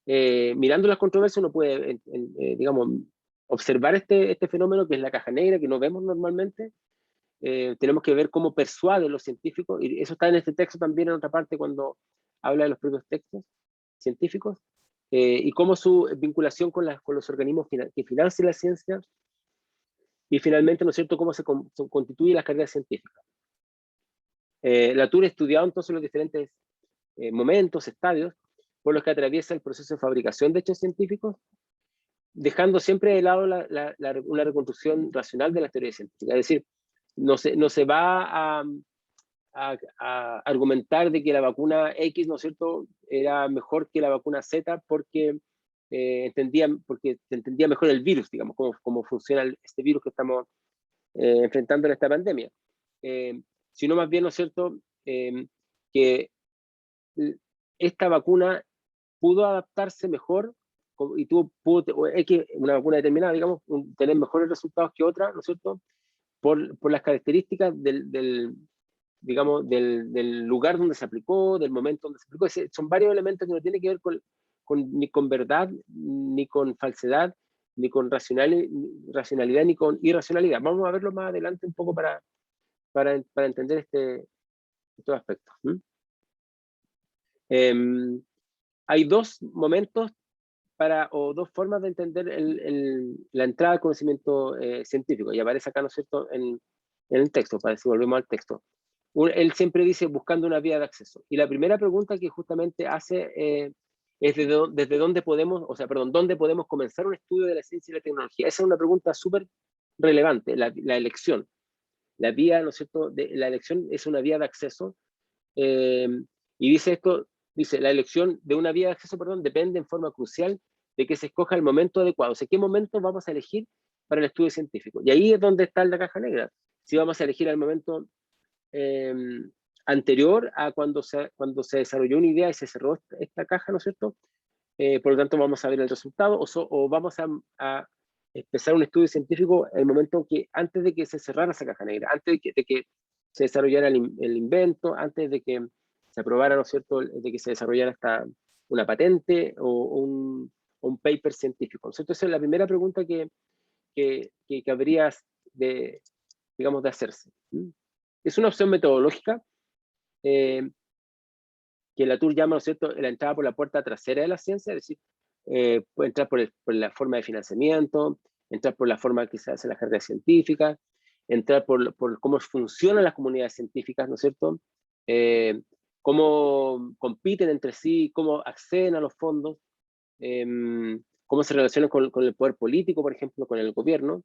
Mirando las controversias uno puede, digamos, observar este fenómeno que es la caja negra, que no vemos normalmente. Tenemos que ver cómo persuaden los científicos, y eso está en este texto también en otra parte cuando habla de los propios textos científicos, y cómo su vinculación con los organismos que financian la ciencia, y finalmente, ¿no es cierto?, cómo se constituye las carreras científicas. Latour ha estudiado entonces los diferentes momentos, estadios, por los que atraviesa el proceso de fabricación de hechos científicos, dejando siempre de lado una reconstrucción racional de la teoría científica. Es decir, no se va a argumentar de que la vacuna X, ¿no es cierto?, era mejor que la vacuna Z porque se entendía mejor el virus, digamos, cómo funciona este virus que estamos enfrentando en esta pandemia. Sino más bien, ¿no es cierto?, que esta vacuna pudo adaptarse mejor y una vacuna determinada, digamos, tener mejores resultados que otra, ¿no es cierto?, por las características digamos, del lugar donde se aplicó, del momento donde se aplicó. Son varios elementos que no tienen que ver ni con verdad, ni con falsedad, ni con racionalidad, ni con irracionalidad. Vamos a verlo más adelante un poco para entender estos aspectos. Hay dos momentos o dos formas de entender la entrada al conocimiento científico, y aparece acá, ¿no es cierto?, en el texto, si volvemos al texto. Él siempre dice buscando una vía de acceso, y la primera pregunta que justamente hace es desde dónde podemos, dónde podemos comenzar un estudio de la ciencia y la tecnología. Esa es una pregunta súper relevante, la elección. La vía, ¿no es cierto?, la elección es una vía de acceso, y dice la elección de una vía de acceso, depende en forma crucial de que se escoja el momento adecuado. O sea, ¿qué momento vamos a elegir para el estudio científico? Y ahí es donde está la caja negra. Si vamos a elegir el momento anterior a cuando se desarrolló una idea y se cerró esta caja, ¿no es cierto? Por lo tanto, vamos a ver el resultado, o vamos a empezar un estudio científico en el momento antes de que se cerrara esa caja negra, antes de que se desarrollara el invento, antes de que se aprobara, ¿no es cierto?, de que se desarrollara una patente o un paper científico, ¿no es cierto? Esa es la primera pregunta que habría digamos, de hacerse. Es una opción metodológica que Latour llama, ¿no es cierto?, la entrada por la puerta trasera de la ciencia, es decir, puede entrar por la forma de financiamiento, entrar por la forma que se hace las carreras científicas, entrar por cómo funcionan las comunidades científicas, ¿no es cierto?, cómo compiten entre sí, cómo acceden a los fondos, cómo se relacionan con el poder político, por ejemplo, con el gobierno,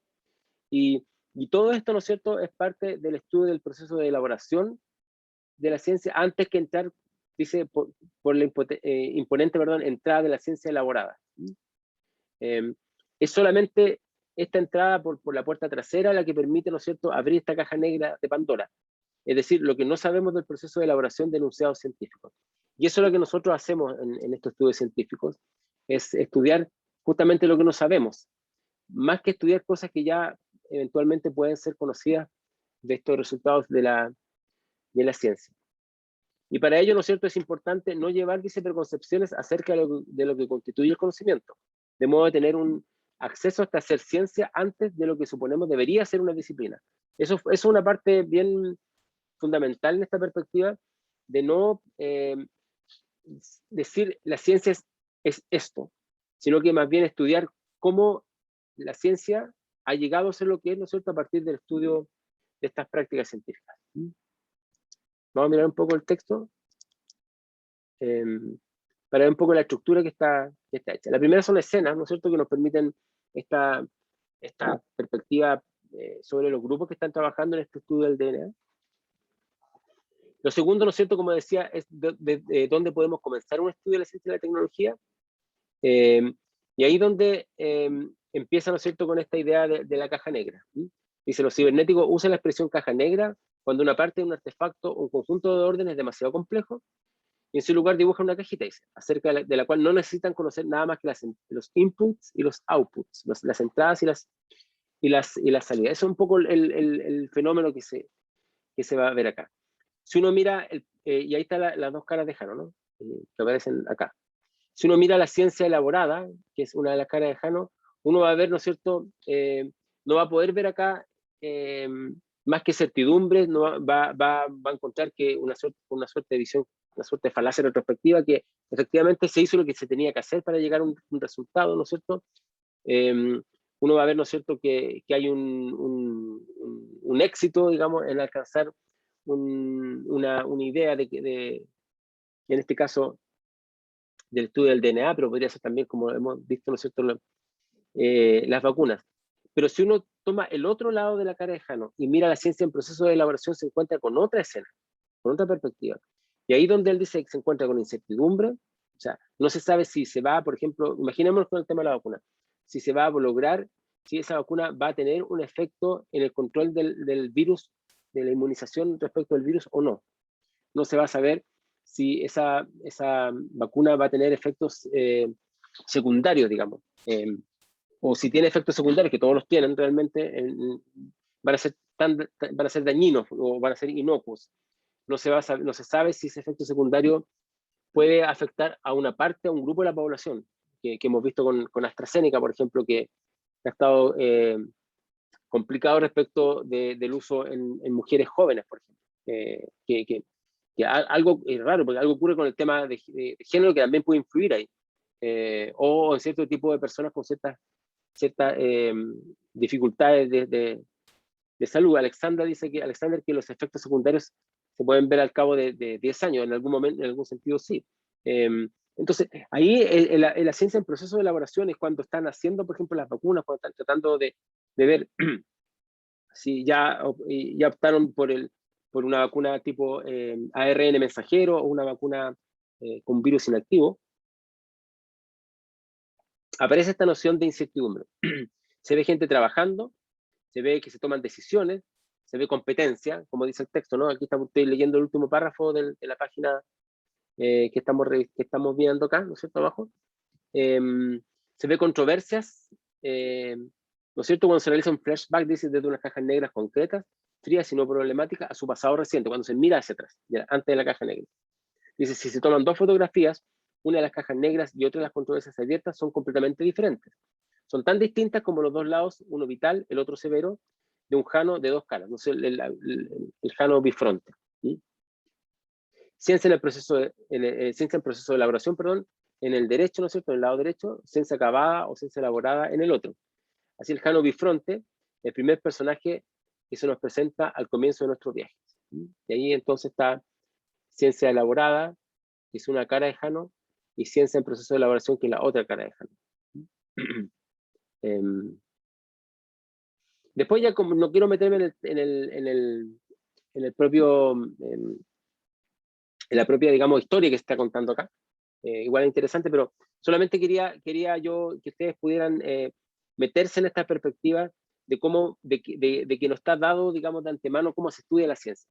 y todo esto, ¿no es cierto?, es parte del estudio del proceso de elaboración de la ciencia antes que entrar, dice, por la imponente entrada de la ciencia elaborada. Es solamente esta entrada por la puerta trasera la que permite, ¿no es cierto?, abrir esta caja negra de Pandora. Es decir, lo que no sabemos del proceso de elaboración de enunciados científicos. Y eso es lo que nosotros hacemos en estos estudios científicos, es estudiar justamente lo que no sabemos, más que estudiar cosas que ya eventualmente pueden ser conocidas de estos resultados de la ciencia. Y para ello, ¿no es cierto?, es importante no llevar, dice, preconcepciones acerca de lo que constituye el conocimiento, de modo de tener un acceso hasta hacer ciencia antes de lo que suponemos debería ser una disciplina. Eso es una parte bien fundamental en esta perspectiva, de no decir la ciencia es esto, sino que más bien estudiar cómo la ciencia ha llegado a ser lo que es, ¿no es cierto?, a partir del estudio de estas prácticas científicas. Vamos a mirar un poco el texto para ver un poco la estructura que está hecha. La primera son escenas, ¿no es cierto?, que nos permiten esta perspectiva sobre los grupos que están trabajando en este estudio del DNA. Lo segundo, ¿no es cierto? Como decía, es de dónde podemos comenzar un estudio de la ciencia y la tecnología. Y ahí donde empieza, ¿no es cierto?, con esta idea de la caja negra. Dice, los cibernéticos usan la expresión caja negra cuando una parte de un artefacto o un conjunto de órdenes es demasiado complejo, y en su lugar dibujan una cajita, dice, acerca de la cual no necesitan conocer nada más que los inputs y los outputs, las entradas y las salidas. Eso es un poco el fenómeno que se va a ver acá. Si uno mira, y ahí están las dos caras de Jano, ¿no? Que aparecen acá. Si uno mira la ciencia elaborada, que es una de las caras de Jano, uno va a ver, ¿no es cierto? No va a poder ver acá más que certidumbre, no va a encontrar que una suerte de visión, una suerte de falacia retrospectiva, que efectivamente se hizo lo que se tenía que hacer para llegar a un resultado, ¿no es cierto? Uno va a ver, ¿no es cierto?, que hay un éxito, digamos, en alcanzar una idea en este caso, del estudio del DNA, pero podría ser también, como hemos visto, ¿no es cierto?, las vacunas. Pero si uno toma el otro lado de la cara de Jano y mira la ciencia en proceso de elaboración, se encuentra con otra escena, con otra perspectiva. Y ahí donde él dice que se encuentra con incertidumbre, o sea, no se sabe si se va, por ejemplo, imaginémonos con el tema de la vacuna, si se va a lograr, si esa vacuna va a tener un efecto en el control del virus, de la inmunización respecto del virus o no. No se va a saber si esa vacuna va a tener efectos secundarios, digamos. O si tiene efectos secundarios, que todos los tienen realmente, van a ser dañinos o van a ser inocuos. No se sabe si ese efecto secundario puede afectar a una parte, a un grupo de la población, que hemos visto con AstraZeneca, por ejemplo, que ha estado complicado respecto del uso en mujeres jóvenes, por ejemplo. Que algo es raro, porque algo ocurre con el tema de género que también puede influir ahí. O en cierto tipo de personas con ciertas dificultades de salud. Alexander dice que los efectos secundarios se pueden ver al cabo de 10 años, en algún momento, en algún sentido sí. Entonces, ahí en la ciencia en proceso de elaboración es cuando están haciendo, por ejemplo, las vacunas, cuando están tratando de ver si ya optaron por una vacuna tipo ARN mensajero o una vacuna con virus inactivo. Aparece esta noción de incertidumbre. Se ve gente trabajando, se ve que se toman decisiones, se ve competencia, como dice el texto, ¿no? Aquí estoy leyendo el último párrafo de la página que estamos viendo acá, ¿no es cierto?, abajo. Se ve controversias, ¿no es cierto?, cuando se realiza un flashback, dice, desde unas cajas negras concretas, frías y no problemáticas, a su pasado reciente, cuando se mira hacia atrás, ya, antes de la caja negra. Dice, si se toman dos fotografías, una de las cajas negras y otra de las controversias abiertas, son completamente diferentes. Son tan distintas como los dos lados, uno vital, el otro severo, de un Jano de dos caras, no sé, el Jano bifronte. ¿Sí? Ciencia en proceso de elaboración, perdón, en el derecho, ¿no es cierto?, en el lado derecho, ciencia acabada o ciencia elaborada en el otro. Así el Jano bifronte, el primer personaje que se nos presenta al comienzo de nuestro viaje. ¿Sí? Y ahí entonces está ciencia elaborada, que es una cara de Jano, y ciencia en proceso de elaboración, que es la otra cara de Jano. Después ya, como no quiero meterme en el propio, en la propia, digamos, historia que se está contando acá, igual es interesante, pero solamente quería yo que ustedes pudieran meterse en esta perspectiva de cómo, de que nos está dado, digamos, de antemano cómo se estudia la ciencia.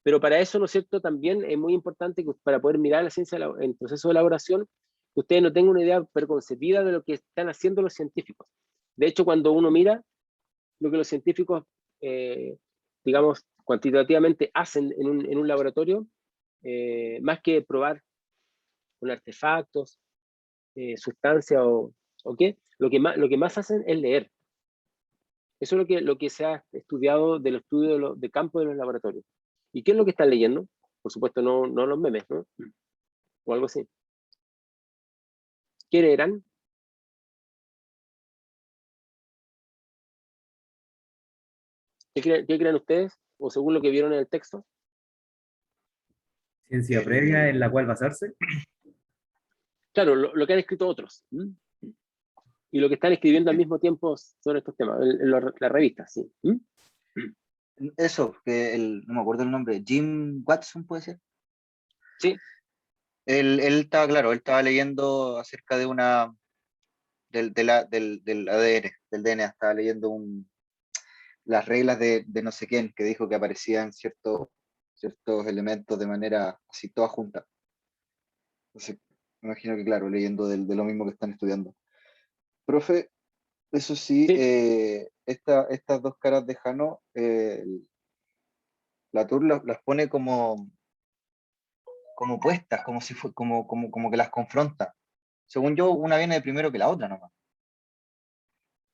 Pero para eso, ¿no es cierto?, también es muy importante que para poder mirar la ciencia en proceso de elaboración, que ustedes no tengan una idea preconcebida de lo que están haciendo los científicos. De hecho, cuando uno mira lo que los científicos, digamos, cuantitativamente hacen en un laboratorio, más que probar con artefactos, sustancias o qué, lo que más hacen es leer. Eso es lo que se ha estudiado del estudio de campo de los laboratorios. ¿Y qué es lo que están leyendo? Por supuesto, no los memes, ¿no? O algo así. ¿Qué leerán? ¿Qué creen ustedes? O según lo que vieron en el texto.
Ciencia previa en la cual basarse.
Claro, lo que han escrito otros. ¿Mm? Y lo que están escribiendo al mismo tiempo sobre estos temas, en las revistas, sí. ¿Mm?
Eso, que no me acuerdo el nombre, Jim Watson puede ser.
Sí.
Él estaba, claro, él estaba leyendo acerca de del ADN, del DNA, estaba leyendo las reglas de no sé quién, que dijo que aparecían ciertos elementos de manera así toda junta. Entonces, me imagino que, claro, leyendo de lo mismo que están estudiando. Profe, eso sí,
Sí.
estas dos caras de Jano, la Tour las pone como puestas, como si como que las confronta. Según yo, una viene de primero que la otra nomás.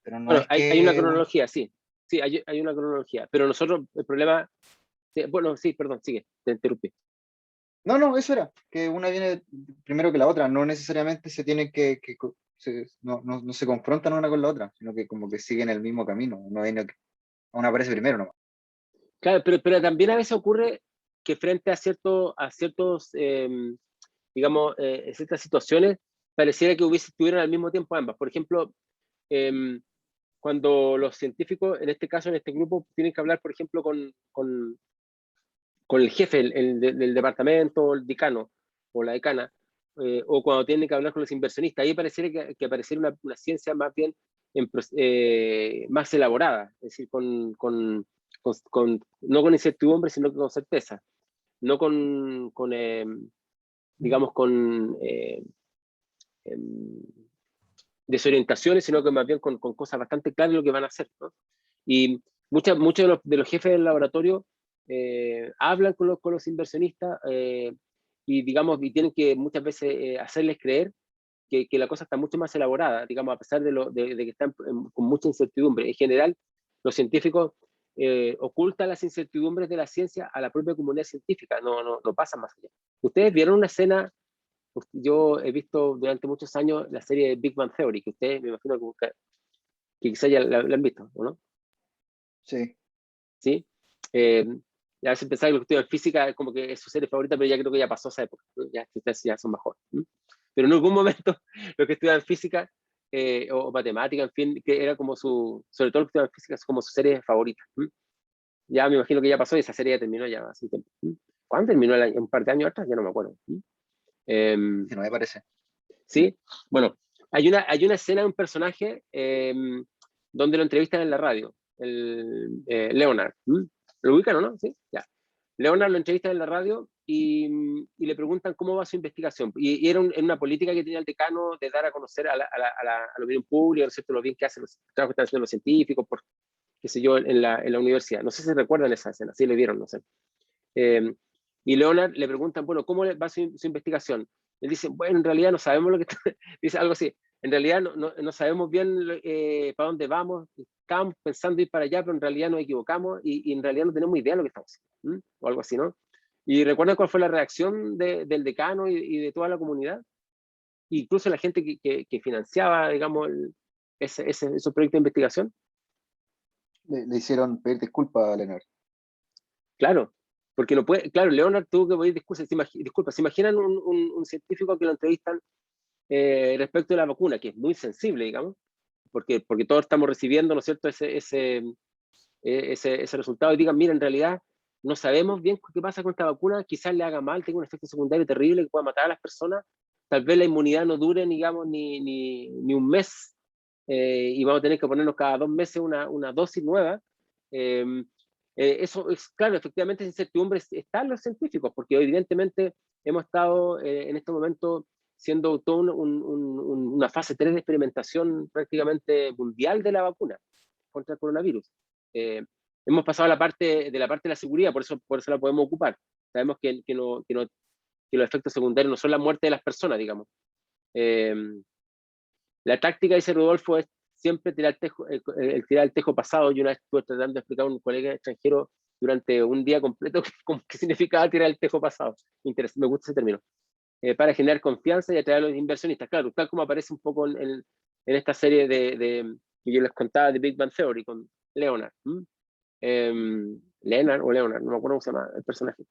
Pero no
Bueno,
es
hay una
que
cronología, sí. Sí, hay una cronología. Pero nosotros, el problema... Bueno, sí, perdón, sigue, te interrumpí.
No, eso era, que una viene primero que la otra, no necesariamente se tienen no se confrontan una con la otra, sino que como que siguen el mismo camino, una aparece primero nomás.
Claro, pero también a veces ocurre que frente a ciertos, digamos, ciertas situaciones, pareciera que estuvieran al mismo tiempo ambas. Por ejemplo, cuando los científicos, en este caso, en este grupo, tienen que hablar, por ejemplo, con el jefe del departamento, el decano o la decana, o cuando tienen que hablar con los inversionistas, ahí pareciera que apareciera una ciencia más bien más elaborada, es decir, no con incertidumbre, sino con certeza, no digamos, con desorientaciones, sino que más bien con cosas bastante claras de lo que van a hacer, ¿no? Y muchos de los jefes del laboratorio hablan con los inversionistas y, digamos, y tienen que muchas veces hacerles creer que la cosa está mucho más elaborada, digamos, a pesar de que están con mucha incertidumbre. En general, los científicos ocultan las incertidumbres de la ciencia a la propia comunidad científica, no pasan más allá. ¿Ustedes vieron una escena? Yo he visto durante muchos años la serie de Big Bang Theory, que ustedes me imagino que quizás ya la han visto, ¿o no?
Sí.
¿Sí? A veces pensaba que los que estudian física como que es su serie favorita, pero ya creo que ya pasó esa época, ¿no? Ya ustedes ya son mejores. Pero en algún momento los que estudian física o matemática, en fin, que era como sobre todo los que estudian física, es como su serie favorita. Ya me imagino que ya pasó y esa serie ya terminó ya hace un tiempo. ¿Cuándo terminó? Un par de años atrás, ya no me acuerdo.
Si no me parece.
Sí, bueno, hay una escena de un personaje donde lo entrevistan en la radio, Leonard. ¿Lo ubican o no? Sí, ya. Leonard lo entrevistan en la radio y le preguntan cómo va su investigación. Y era en una política que tenía el decano de dar a conocer a la opinión pública, ¿no es cierto?, lo bien que hacen los trabajos que están haciendo los científicos, por qué sé yo, en la universidad. No sé si recuerdan esa escena, si le vieron, no sé. Y Leonard le preguntan, bueno, ¿cómo va su investigación? Él dice, bueno, en realidad no sabemos lo que está... Dice algo así, en realidad no sabemos bien para dónde vamos, estábamos pensando ir para allá, pero en realidad nos equivocamos y en realidad no tenemos idea de lo que estamos haciendo, o algo así, ¿no? Y recuerdan cuál fue la reacción del decano y de toda la comunidad, incluso la gente que financiaba, digamos, esos proyectos de investigación.
Le hicieron pedir disculpas a Leonard.
Claro, porque no puede, claro, Leonard tuvo que pedir disculpas. ¿Se imaginan un científico que lo entrevistan respecto de la vacuna, que es muy sensible, digamos, porque todos estamos recibiendo, ¿no es cierto?, ese resultado, y digan, mira, en realidad no sabemos bien qué pasa con esta vacuna, quizás le haga mal, tenga un efecto secundario terrible que pueda matar a las personas, tal vez la inmunidad no dure, digamos, ni un mes, y vamos a tener que ponernos cada 2 meses una dosis nueva. Eso es, claro, efectivamente esa incertidumbre está en los científicos, porque evidentemente hemos estado en este momento siendo toda una fase 3 de experimentación prácticamente mundial de la vacuna contra el coronavirus. Hemos pasado a la parte de la seguridad, por eso la podemos ocupar. Sabemos que los efectos secundarios no son la muerte de las personas, digamos. La táctica, dice Rodolfo, es siempre tirar tirar el tejo pasado. Yo una vez estuve tratando de explicar a un colega extranjero durante un día completo qué significaba tirar el tejo pasado. Me gusta ese término. Para generar confianza y atraer a los inversionistas. Claro, tal como aparece un poco en esta serie que yo les contaba de Big Bang Theory con Leonard. Leonard, no me acuerdo cómo se llama el personaje.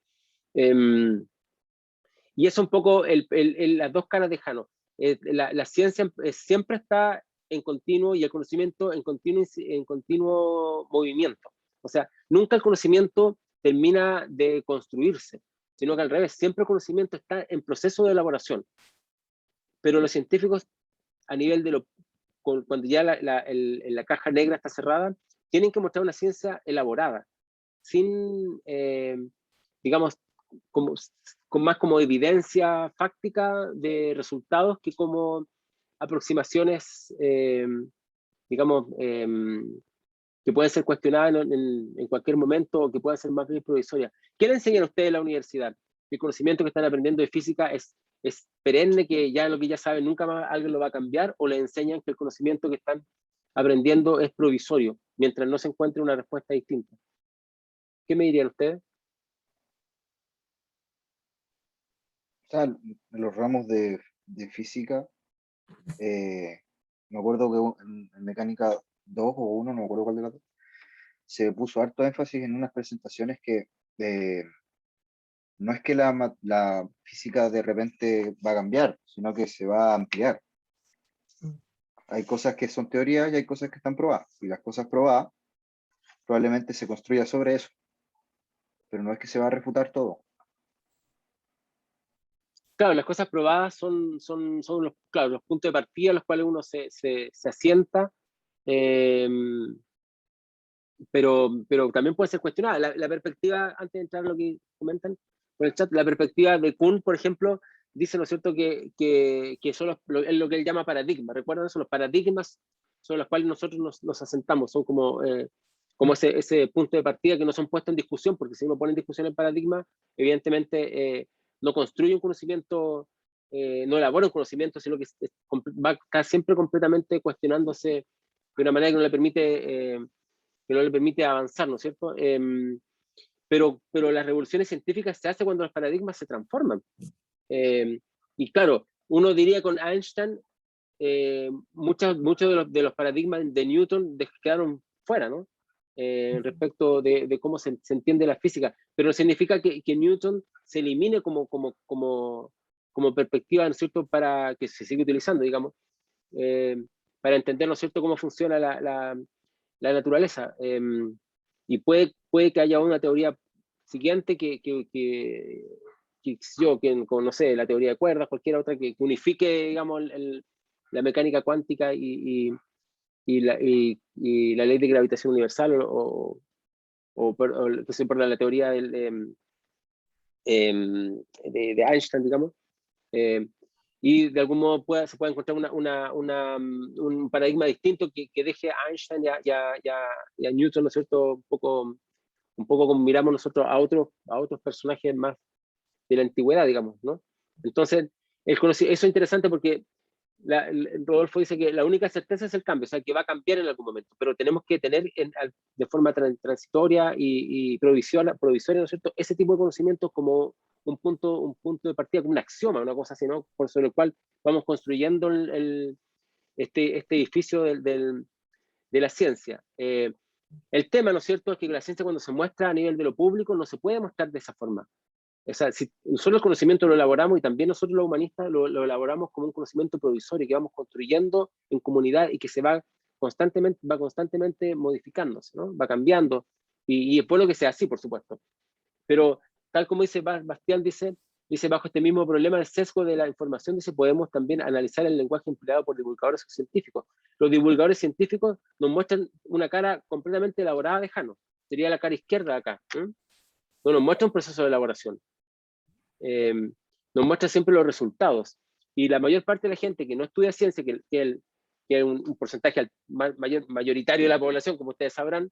Y es un poco las dos caras de Jano. La ciencia siempre está en continuo y el conocimiento en continuo movimiento. O sea, nunca el conocimiento termina de construirse, sino que al revés, siempre el conocimiento está en proceso de elaboración. Pero los científicos, a nivel de cuando ya la caja negra está cerrada, tienen que mostrar una ciencia elaborada, sin, digamos, con más como evidencia fáctica de resultados que como aproximaciones, digamos, que pueden ser cuestionadas en cualquier momento o que puedan ser más bien provisorias. ¿Qué le enseñan a ustedes en la universidad? El conocimiento que están aprendiendo de física es perenne, que ya lo que ya saben nunca más alguien lo va a cambiar, o le enseñan que el conocimiento que están aprendiendo es provisorio, mientras no se encuentre una respuesta distinta. ¿Qué me dirían ustedes?
O sea, en los ramos de física, me acuerdo que en mecánica 2 o 1, no me acuerdo cuál de las dos, se puso harto énfasis en unas presentaciones que no es que la física de repente va a cambiar, sino que se va a ampliar. Hay cosas que son teorías y hay cosas que están probadas. Y las cosas probadas probablemente se construya sobre eso. Pero no es que se va a refutar todo.
Claro, las cosas probadas son los puntos de partida a los cuales uno se asienta, pero también puede ser cuestionada. La perspectiva, antes de entrar a lo que comentan por el chat, la perspectiva de Kuhn, por ejemplo, dice, ¿no es cierto?, que son es lo que él llama paradigmas. ¿Recuerdan eso? Los paradigmas sobre los cuales nosotros nos asentamos, son como ese punto de partida que no son puestos en discusión, porque si uno pone en discusión el paradigma, evidentemente no construye un conocimiento, no elabora un conocimiento, sino que va a estar siempre completamente cuestionándose de una manera que no le permite avanzar, ¿no es cierto? Pero las revoluciones científicas se hacen cuando los paradigmas se transforman. Y claro, uno diría con Einstein, muchos de los paradigmas de Newton quedaron fuera, ¿no? Respecto de cómo se entiende la física, pero no significa que Newton se elimine como perspectiva, ¿no es cierto?, para que se siga utilizando, digamos, para entender, ¿no es cierto?, cómo funciona la naturaleza. Y puede que haya una teoría siguiente no sé, la teoría de cuerdas, cualquier otra que unifique, digamos, la mecánica cuántica y la ley de gravitación universal, o la teoría de Einstein, digamos. Y de algún modo se puede encontrar un paradigma distinto que deje a Einstein y a Newton, ¿no es cierto?, un poco como miramos nosotros a otros personajes más de la antigüedad, digamos, ¿no? Entonces, eso es interesante porque Rodolfo dice que la única certeza es el cambio, o sea, que va a cambiar en algún momento, pero tenemos que tener de forma transitoria y provisoria, ¿no es cierto?, ese tipo de conocimientos como un punto de partida, como un axioma, una cosa así, ¿no?, sobre el cual vamos construyendo este edificio de la ciencia. El tema, ¿no es cierto?, es que la ciencia, cuando se muestra a nivel de lo público, no se puede mostrar de esa forma. O sea, si nosotros el conocimiento lo elaboramos, y también nosotros los humanistas lo elaboramos como un conocimiento provisorio que vamos construyendo en comunidad y que se va constantemente modificándose, ¿no? Va cambiando, y después lo que sea así, por supuesto. Pero tal como dice Bastián, dice, bajo este mismo problema del sesgo de la información, dice, podemos también analizar el lenguaje empleado por divulgadores científicos. Los divulgadores científicos nos muestran una cara completamente elaborada de Jano, sería la cara izquierda acá, no nos muestra un proceso de elaboración. Nos muestra siempre los resultados, y la mayor parte de la gente que no estudia ciencia, que es un porcentaje mayoritario de la población, como ustedes sabrán,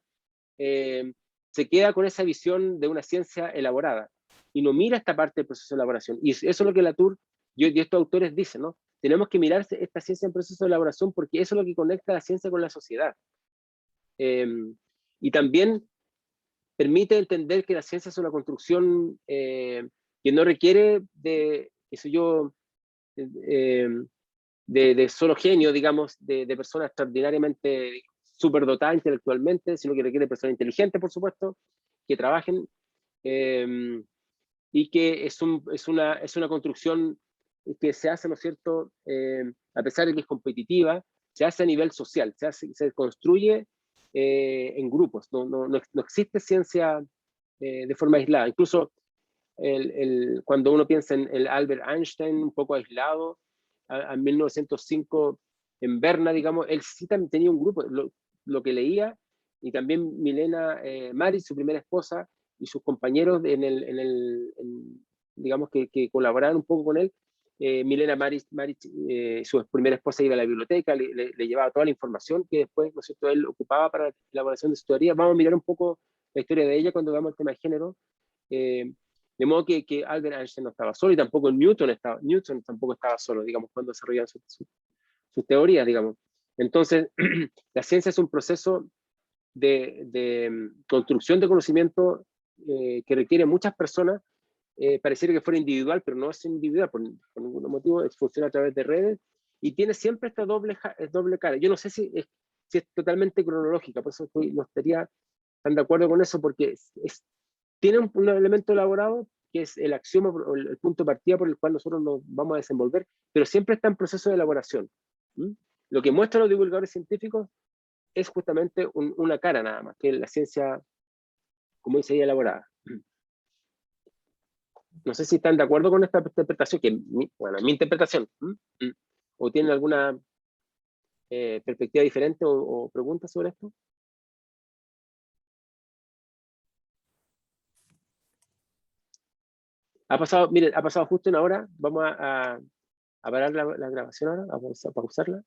se queda con esa visión de una ciencia elaborada y no mira esta parte del proceso de elaboración. Y eso es lo que Latour y estos autores dicen, ¿no? Tenemos que mirar esta ciencia en proceso de elaboración, porque eso es lo que conecta la ciencia con la sociedad. Y también permite entender que la ciencia es una construcción que no requiere de solo genio, digamos, de personas extraordinariamente superdotadas intelectualmente, sino que requiere de personas inteligentes, por supuesto, que trabajen, y que es una construcción que se hace, ¿no es cierto?, a pesar de que es competitiva, se hace a nivel social, se construye en grupos, no existe ciencia de forma aislada. Incluso cuando uno piensa en el Albert Einstein, un poco aislado, en 1905 en Berna, digamos, él sí también tenía un grupo, lo que leía, y también Milena Maris, su primera esposa, y sus compañeros digamos que colaboraron un poco con él. Milena Maris, su primera esposa, iba a la biblioteca, le llevaba toda la información que después, ¿no es cierto?, él ocupaba para la elaboración de su teoría. Vamos a mirar un poco la historia de ella cuando veamos el tema de género. De modo que Albert Einstein no estaba solo, y tampoco Newton tampoco estaba solo, digamos, cuando desarrollaban sus teorías, digamos. Entonces, la ciencia es un proceso de construcción de conocimiento que requiere muchas personas. Pareciera que fuera individual, pero no es individual por ningún motivo, funciona a través de redes, y tiene siempre esta doble cara. Yo no sé si es totalmente cronológica, por eso no estaría tan de acuerdo con eso, porque tiene un elemento elaborado, que es el axioma, o el punto de partida por el cual nosotros nos vamos a desenvolver, pero siempre está en proceso de elaboración. Lo que muestran los divulgadores científicos es justamente una cara nada más, que la ciencia, como dice ella, elaborada. No sé si están de acuerdo con esta interpretación, que bueno, es mi interpretación. ¿O tienen alguna perspectiva diferente o preguntas sobre esto? Miren, ha pasado justo una hora. Vamos a parar la grabación ahora, a pausarla.